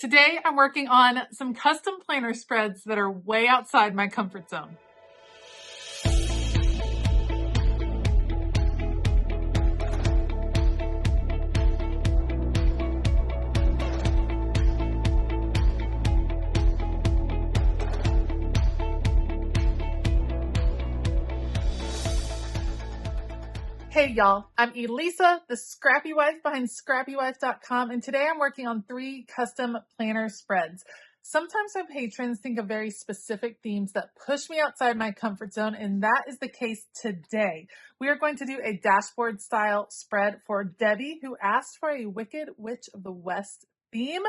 Today I'm working on some custom planner spreads that are way outside my comfort zone. Hey y'all, I'm Elisa, the Scrappy Wife behind ScrappyWife.com, and today I'm working on 3 custom planner spreads. Sometimes my patrons think of very specific themes that push me outside my comfort zone, and that is the case today. We are going to do a dashboard style spread for Debbie, who asked for a Wicked Witch of the West theme.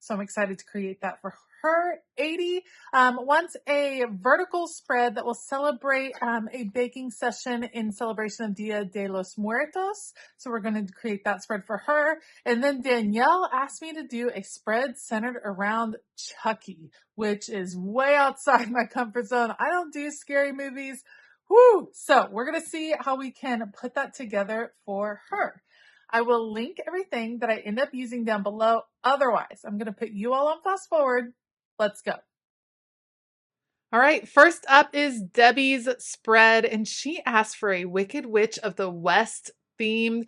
So I'm excited to create that for her. 80 wants a vertical spread that will celebrate a baking session in celebration of Dia de los Muertos. So we're going to create that spread for her. And then Danielle asked me to do a spread centered around Chucky, which is way outside my comfort zone. I don't do scary movies. Woo! So we're going to see how we can put that together for her. I will link everything that I end up using down below. Otherwise, I'm going to put you all on fast forward. Let's go. All right, first up is Debbie's spread, and she asked for a Wicked Witch of the West theme.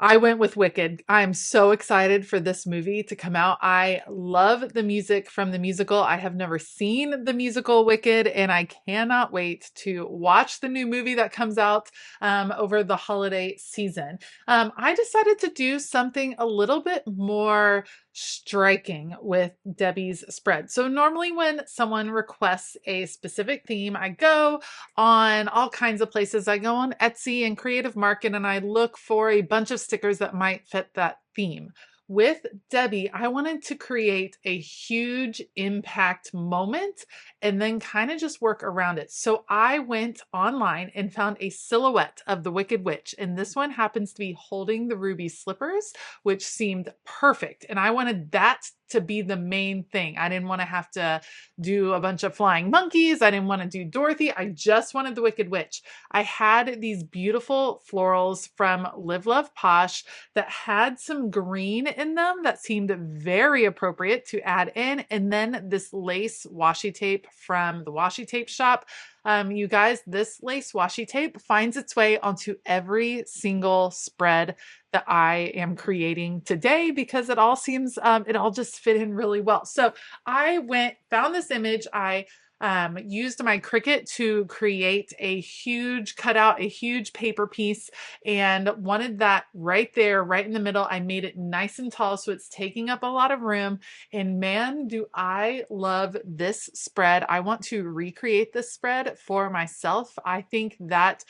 I went with Wicked. I'm so excited for this movie to come out. I love the music from the musical. I have never seen the musical Wicked, and I cannot wait to watch the new movie that comes out over the holiday season. I decided to do something a little bit more striking with Debbie's spread. So normally when someone requests a specific theme, I go on all kinds of places. I go on Etsy and Creative Market and I look for a bunch of stickers that might fit that theme. With Debbie, I wanted to create a huge impact moment and then kind of just work around it. So I went online and found a silhouette of the Wicked Witch. And this one happens to be holding the ruby slippers, which seemed perfect. And I wanted that to be the main thing. I didn't want to have to do a bunch of flying monkeys. I didn't want to do Dorothy. I just wanted the Wicked Witch. I had these beautiful florals from Live Love Posh that had some green in them that seemed very appropriate to add in. And then this lace washi tape from the washi tape shop. You guys, this lace washi tape finds its way onto every single spread that I am creating today because it all seems, it all just fit in really well. So I found this image. I used my Cricut to create a huge cutout, a huge paper piece, and wanted that right there, right in the middle. I made it nice and tall, so it's taking up a lot of room. And man, do I love this spread. I want to recreate this spread for myself. I think that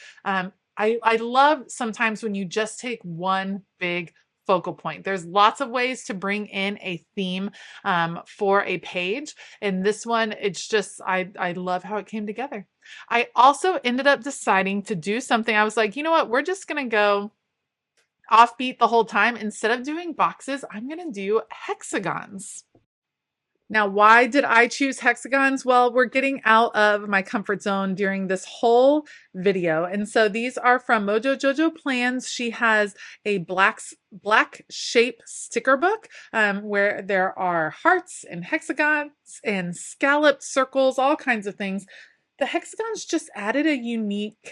I love sometimes when you just take one big focal point. There's lots of ways to bring in a theme for a page. And this one, it's just, I love how it came together. I also ended up deciding to do something. I was like, you know what? We're just going to go offbeat the whole time. Instead of doing boxes, I'm going to do hexagons. Now, why did I choose hexagons? Well, we're getting out of my comfort zone during this whole video. And so these are from Mojo Jojo Plans. She has a black shape sticker book where there are hearts and hexagons and scalloped circles, all kinds of things. The hexagons just added a unique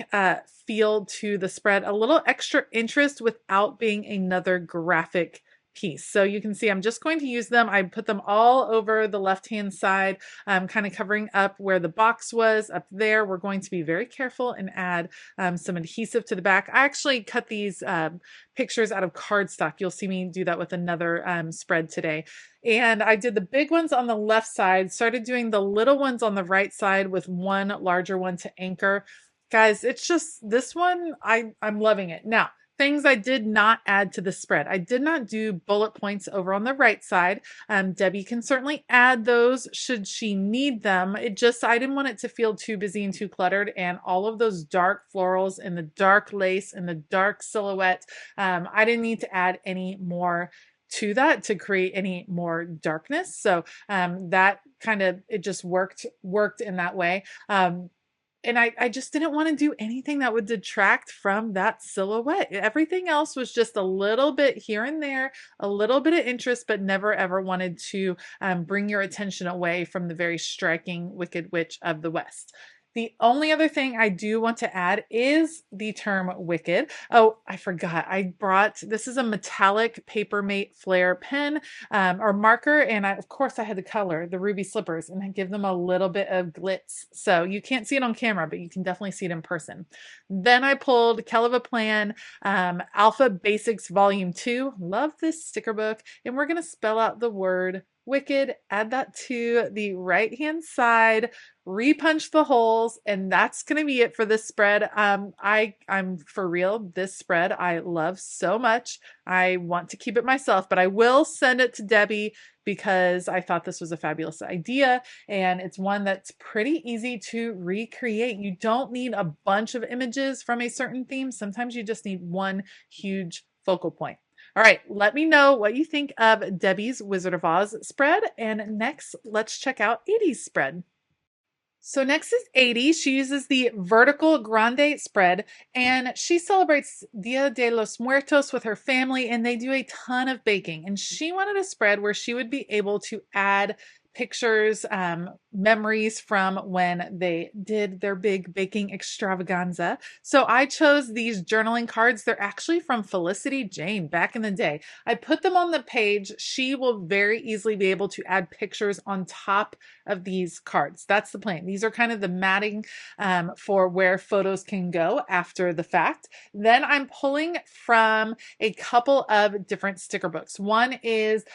feel to the spread, a little extra interest without being another graphic piece. So you can see I'm just going to use them. I put them all over the left-hand side, kind of covering up where the box was up there. We're going to be very careful and add some adhesive to the back. I actually cut these pictures out of cardstock. You'll see me do that with another spread today. And I did the big ones on the left side, started doing the little ones on the right side with one larger one to anchor. Guys, it's just this one, I'm loving it. Now, things I did not add to the spread. I did not do bullet points over on the right side. Debbie can certainly add those should she need them. I didn't want it to feel too busy and too cluttered, and all of those dark florals and the dark lace and the dark silhouette. I didn't need to add any more to that to create any more darkness. So that kind of, it just worked in that way. And I just didn't want to do anything that would detract from that silhouette. Everything else was just a little bit here and there, a little bit of interest, but never ever wanted to bring your attention away from the very striking Wicked Witch of the West. The only other thing I do want to add is the term wicked. Oh, I forgot. I brought, this is a metallic Papermate Flare pen or marker. And of course I had the color, the ruby slippers, and I give them a little bit of glitz. So you can't see it on camera, but you can definitely see it in person. Then I pulled Keleva Plan Alpha Basics Volume 2. Love this sticker book. And we're going to spell out the word wicked, add that to the right hand side, repunch the holes, and that's going to be it for this spread. I'm for real, this spread I love so much. I want to keep it myself, but I will send it to Debbie because I thought this was a fabulous idea, and it's one that's pretty easy to recreate. You don't need a bunch of images from a certain theme. Sometimes you just need one huge focal point. All right, let me know what you think of Debbie's Wizard of Oz spread. And next, let's check out 80's spread. So next is 80. She uses the vertical grande spread, and she celebrates Dia de los Muertos with her family, and they do a ton of baking. And she wanted a spread where she would be able to add pictures, memories from when they did their big baking extravaganza. So I chose these journaling cards. They're actually from Felicity Jane back in the day. I put them on the page. She will very easily be able to add pictures on top of these cards. That's the plan. These are kind of the matting for where photos can go after the fact. Then I'm pulling from a couple of different sticker books. One is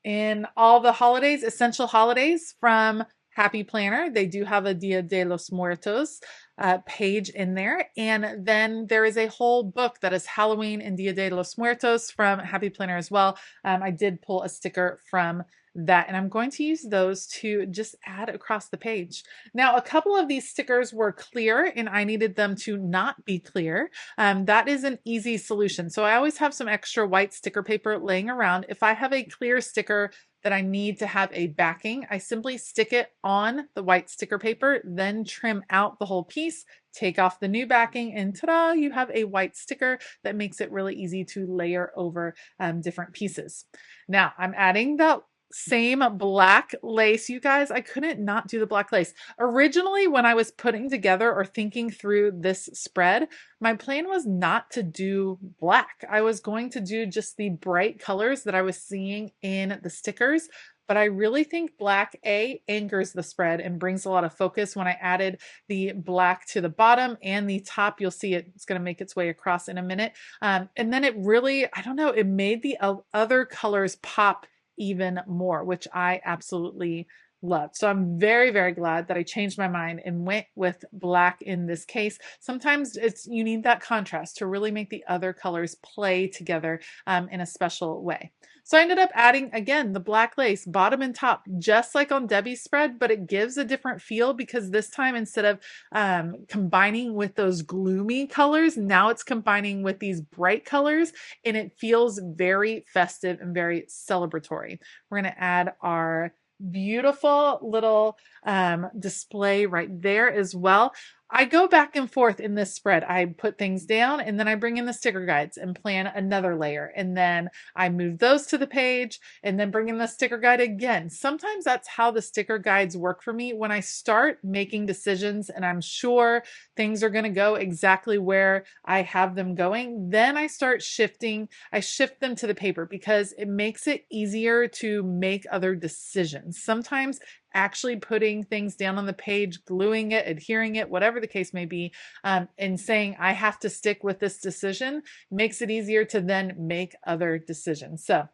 in all the holidays, essential holidays from Happy Planner. They do have a Dia de los Muertos page in there. And then there is a whole book that is Halloween and Dia de los Muertos from Happy Planner as well. I did pull a sticker from that, and I'm going to use those to just add across the page. Now, a couple of these stickers were clear and I needed them to not be clear. That is an easy solution. So I always have some extra white sticker paper laying around. If I have a clear sticker that I need to have a backing, I simply stick it on the white sticker paper, then trim out the whole piece, take off the new backing, and ta-da, you have a white sticker that makes it really easy to layer over different pieces. Now, I'm adding the same black lace. You guys, I couldn't not do the black lace. Originally, when I was putting together or thinking through this spread, my plan was not to do black. I was going to do just the bright colors that I was seeing in the stickers. But I really think black anchors the spread and brings a lot of focus. When I added the black to the bottom and the top, you'll see it's going to make its way across in a minute. And then it really, I don't know, it made the other colors pop even more, which I absolutely loved. So I'm very, very glad that I changed my mind and went with black in this case. Sometimes you need that contrast to really make the other colors play together in a special way. So I ended up adding, again, the black lace bottom and top, just like on Debbie's spread, but it gives a different feel because this time, instead of combining with those gloomy colors, now it's combining with these bright colors, and it feels very festive and very celebratory. We're going to add our beautiful little display right there as well. I go back and forth in this spread. I put things down and then I bring in the sticker guides and plan another layer. And then I move those to the page and then bring in the sticker guide again. Sometimes that's how the sticker guides work for me. When I start making decisions and I'm sure things are going to go exactly where I have them going, then I start shifting. I shift them to the paper because it makes it easier to make other decisions. Sometimes actually putting things down on the page, gluing it, adhering it, whatever the case may be, and saying, I have to stick with this decision, makes it easier to then make other decisions. So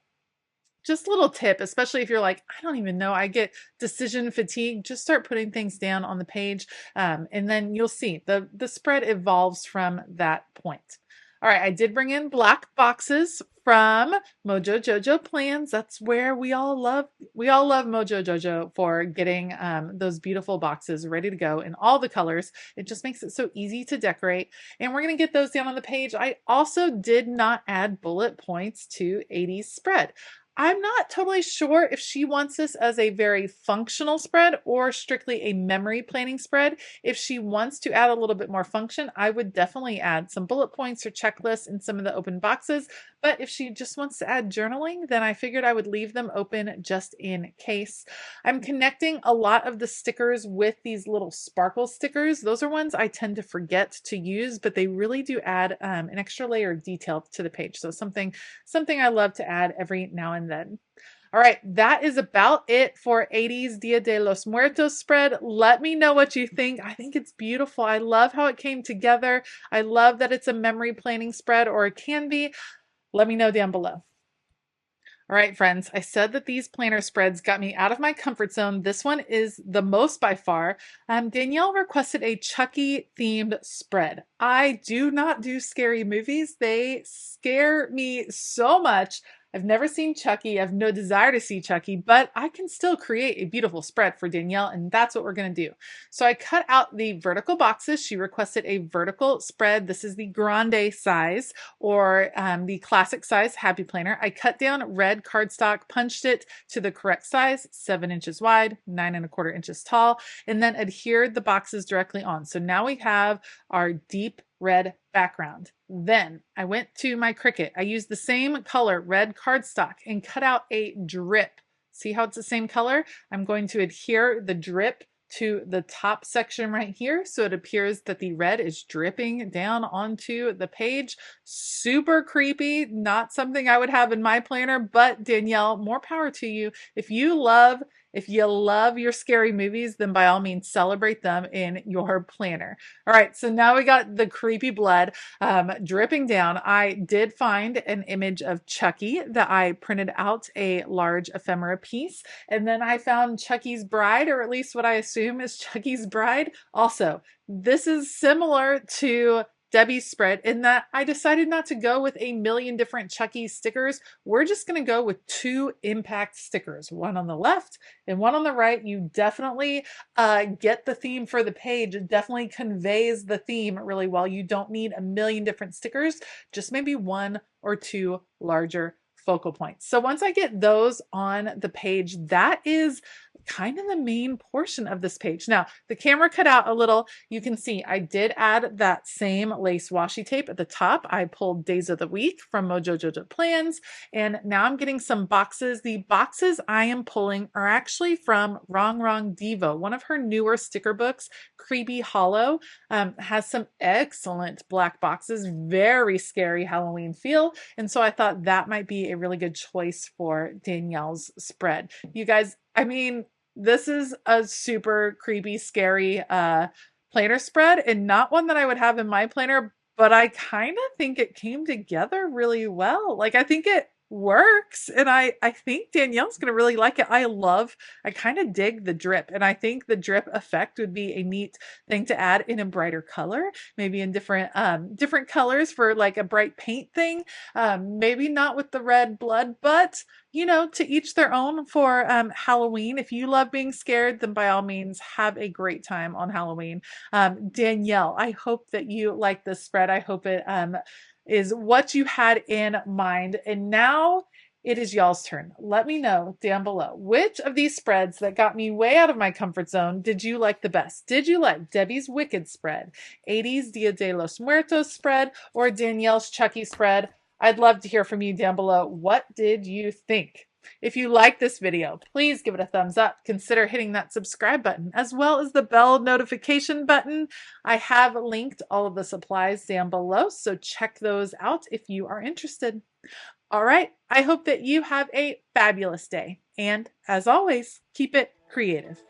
just a little tip, especially if you're like, I don't even know, I get decision fatigue, just start putting things down on the page. And then you'll see the spread evolves from that point. All right, I did bring in black boxes from Mojo Jojo Plans. That's where we all love Mojo Jojo for getting those beautiful boxes ready to go in all the colors. It just makes it so easy to decorate. And we're going to get those down on the page. I also did not add bullet points to 80's spread. I'm not totally sure if she wants this as a very functional spread or strictly a memory planning spread. If she wants to add a little bit more function, I would definitely add some bullet points or checklists in some of the open boxes. But if she just wants to add journaling, then I figured I would leave them open just in case. I'm connecting a lot of the stickers with these little sparkle stickers. Those are ones I tend to forget to use, but they really do add an extra layer of detail to the page. So something I love to add every now and then. All right, that is about it for 80's Dia de los Muertos spread. Let me know what you think. I think it's beautiful. I love how it came together. I love that it's a memory planning spread, or it can be. Let me know down below. All right, friends, I said that these planner spreads got me out of my comfort zone. This one is the most by far. Danielle requested a Chucky themed spread. I do not do scary movies. They scare me so much. I've never seen Chucky. I have no desire to see Chucky, but I can still create a beautiful spread for Danielle, and that's what we're going to do. So I cut out the vertical boxes. She requested a vertical spread. This is the grande size, or the classic size Happy Planner. I cut down red cardstock, punched it to the correct size, 7 inches wide, 9¼ inches tall, and then adhered the boxes directly on. So now we have our deep red background. Then I went to my Cricut. I used the same color, red cardstock, and cut out a drip. See how it's the same color? I'm going to adhere the drip to the top section right here, so it appears that the red is dripping down onto the page. Super creepy, not something I would have in my planner, but Danielle, more power to you. If you love your scary movies, then by all means celebrate them in your planner. All right, so now we got the creepy blood dripping down. I did find an image of Chucky that I printed out a large ephemera piece, and then I found Chucky's bride, or at least what I assume is Chucky's bride. Also, this is similar to Debbie's spread in that I decided not to go with a million different Chucky stickers. We're just going to go with 2 impact stickers, one on the left and one on the right. You definitely get the theme for the page. It definitely conveys the theme really well. You don't need a million different stickers, just maybe 1 or 2 larger focal points. So once I get those on the page, that is kind of the main portion of this page. Now, the camera cut out a little. You can see I did add that same lace washi tape at the top. I pulled Days of the Week from Mojo Jojo Plans, and now I'm getting some boxes. The boxes I am pulling are actually from Wrong Wrong Devo, one of her newer sticker books. Creepy Hollow has some excellent black boxes, very scary Halloween feel, and so I thought that might be a really good choice for Danielle's spread. You guys, I mean, this is a super creepy, scary planner spread, and not one that I would have in my planner, but I kind of think it came together really well. Like, I think it works, and I think Danielle's gonna really like it. I kind of dig the drip, and I think the drip effect would be a neat thing to add in a brighter color, maybe in different colors for like a bright paint thing. Maybe not with the red blood, but you know, to each their own for Halloween. If you love being scared, then by all means have a great time on Halloween. Danielle, I hope that you like this spread. I hope it is what you had in mind. And now it is y'all's turn. Let me know down below which of these spreads that got me way out of my comfort zone did you like the best? Did you like Debbie's Wicked spread, 80's Dia de los Muertos spread, or Danielle's Chucky spread? I'd love to hear from you down below. What did you think? If you like this video, please give it a thumbs up. Consider hitting that subscribe button as well as the bell notification button. I have linked all of the supplies down below, so check those out if you are interested. All right, I hope that you have a fabulous day. And as always, keep it creative.